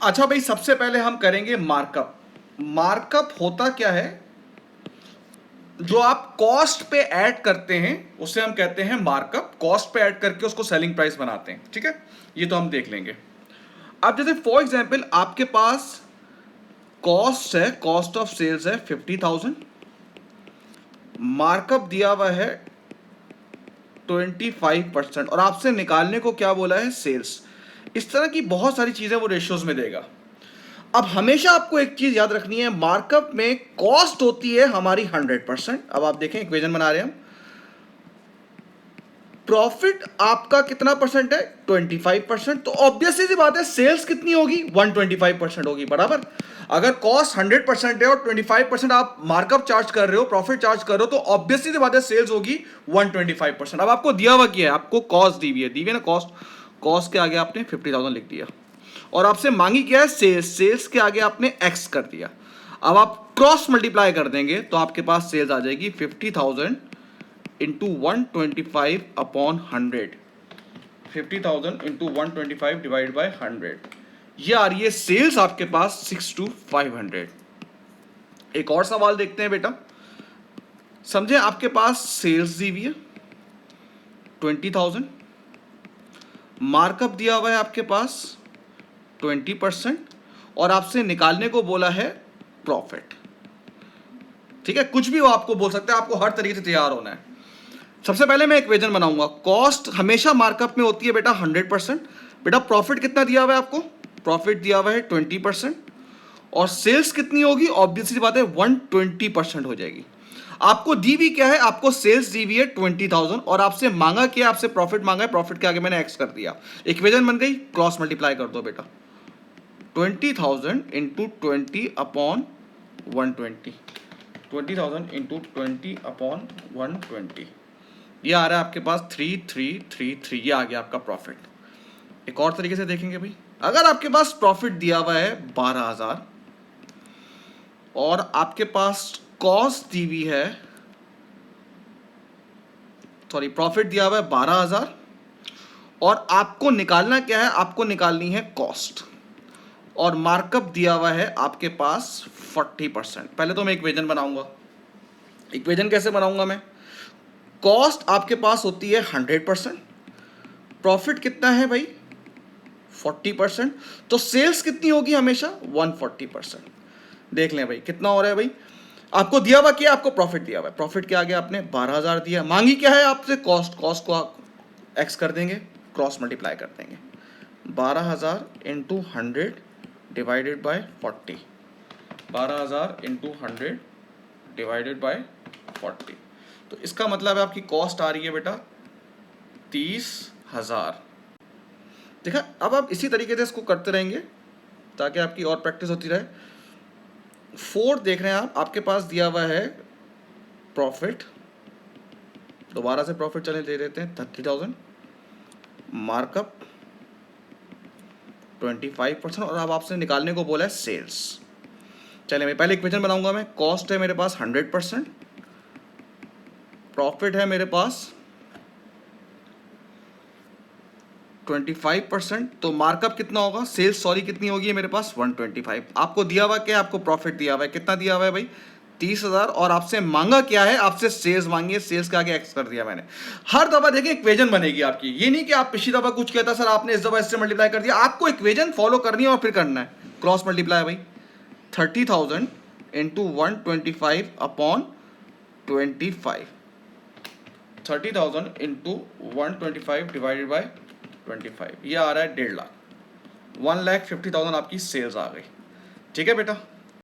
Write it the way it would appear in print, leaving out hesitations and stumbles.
अच्छा भाई, सबसे पहले हम करेंगे मार्कअप। मार्कअप होता क्या है? जो आप कॉस्ट पे ऐड करते हैं उसे हम कहते हैं मार्कअप। कॉस्ट पे ऐड करके उसको सेलिंग प्राइस बनाते हैं, ठीक है। ये तो हम देख लेंगे। अब जैसे फॉर एग्जांपल आपके पास कॉस्ट है, कॉस्ट ऑफ सेल्स है 50,000, मार्कअप दिया हुआ है 25% और आपसे निकालने को क्या बोला है? सेल्स। इस तरह की बहुत सारी चीजें वो रेशियोज में देगा। अब हमेशा आपको एक चीज याद रखनी है, मार्कअप में कॉस्ट होती है हमारी 100%। अब आप देखें, इक्वेशन बना रहे हैं हम। प्रॉफिट आपका कितना परसेंट है? 25%। तो ऑब्वियसली सी बात है, सेल्स कितनी होगी? 125% होगी, बराबर। अगर कॉस्ट 100% है और 25% आप मार्कअप चार्ज कर रहे हो, प्रॉफिट चार्ज कर रहे हो, तो ऑब्वियसली सी बात है सेल्स होगी 125%। अब आपको दिया हुआ क्या है? आपको कॉस्ट दी हुई है ना, कॉस्ट। कॉस्ट के आगे आपने 50,000 लिख दिया और आपसे मांगी क्या है? सेल्स। सेल्स के आगे आपने एक्स कर दिया। अब आप क्रॉस मल्टीप्लाई कर देंगे तो आपके पास सेल्स आ जाएगी 50,000 into 125 upon 100। 50,000 into 125 divide by 100। ये आ रही है सेल्स आपके पास 6 to 500। एक और सवाल देखते हैं बेटा। समझे, आपके पास सेल्स दी हुई है 20,000, मार्कअप दिया हुआ है आपके पास 20% और आपसे निकालने को बोला है प्रॉफिट। ठीक है, कुछ भी वो आपको बोल सकता है, आपको हर तरीके से तैयार होना है। सबसे पहले मैं इक्वेशन बनाऊंगा। कॉस्ट हमेशा मार्कअप में होती है बेटा 100%। बेटा प्रॉफिट कितना दिया हुआ है आपको? प्रॉफिट दिया हुआ है 20% और सेल्स कितनी होगी? ऑब्वियसली बात है 120% हो जाएगी। आपको दी भी क्या है? आपको सेल्स दी हुई है 20,000 और आपसे मांगा क्या? आपसे प्रॉफिट मांगा है, प्रॉफिट के आगे मैंने एक्स कर दिया। इक्वेशन बन गई, क्रॉस मल्टीप्लाई कर दो बेटा। 20,000 इंटू 20 अपॉन 120। 20,000 into 20 upon 120। ये आ रहा है आपके पास 3333। ये आ गया आपका प्रॉफिट। एक और तरीके से देखेंगे भाई, अगर आपके पास प्रॉफिट दिया हुआ है 12,000 और आपके पास कॉस्ट दी हुई है, सॉरी, प्रॉफिट दिया हुआ है 12,000 और आपको निकालना क्या है? आपको निकालनी है कॉस्ट और मार्कअप दिया हुआ है आपके पास 40%। पहले तो मैं इक्वेशन बनाऊंगा। इक्वेशन कैसे बनाऊंगा मैं? कॉस्ट आपके पास होती है 100%, प्रॉफिट कितना है भाई? 40%। तो सेल्स कितनी होगी? हमेशा 140%। देख लें भाई कितना हो रहा है भाई। आपको दिया हुआ क्या? आपको प्रॉफिट दिया हुआ है, प्रॉफिट के आगे आपने 12,000 दिया। मांगी क्या है आपसे? कॉस्ट। कॉस्ट को आप एक्स कर देंगे, क्रॉस मल्टीप्लाई कर देंगे। 12,000 into 100 divided by 40। 12,000 into 100 divided by 40। तो इसका मतलब है आपकी कॉस्ट आ रही है बेटा 30,000। देखा, अब आप इसी तरीके से इसको करते रहेंगे ताकि आपकी और प्रैक्टिस होती रहे। 4 देख रहे हैं आप, आपके पास दिया हुआ है प्रॉफिट। दोबारा से प्रॉफिट चले ले लेते हैं 30,000, मार्कअप 25% और अब आपसे निकालने को बोला है सेल्स। चलिए मैं पहले इक्वेशन बनाऊंगा। मैं कॉस्ट है मेरे पास 100%, प्रॉफिट है मेरे पास 25%, तो मार्कअप कितना होगा? सेल्स सॉरी कितनी होगी मेरे पास? 125। आपको दिया हुआ क्या? आपको प्रॉफिट दिया हुआ है, कितना दिया हुआ है भाई? 30,000 और आपसे मांगा क्या है? आपसे सेल्स मांगी है, सेल्स के आगे एक्स कर दिया मैंने। हर दफा देखिए इक्वेशन बनेगी आपकी। ये नहीं कि आप पिछली दफा कुछ कहता सर आपने इस दफा इससे मल्टीप्लाई कर दिया। आपको इक्वेशन फॉलो करनी है और फिर करना है। क्रॉस मल्टीप्लाई भाई, 30,000 into 125 upon 25। 30,000 into 125 divided by 25। ये आ रहा है 1.5 लाख। 1,50,000 आपकी सेल्स आ गई। ठीक है बेटा।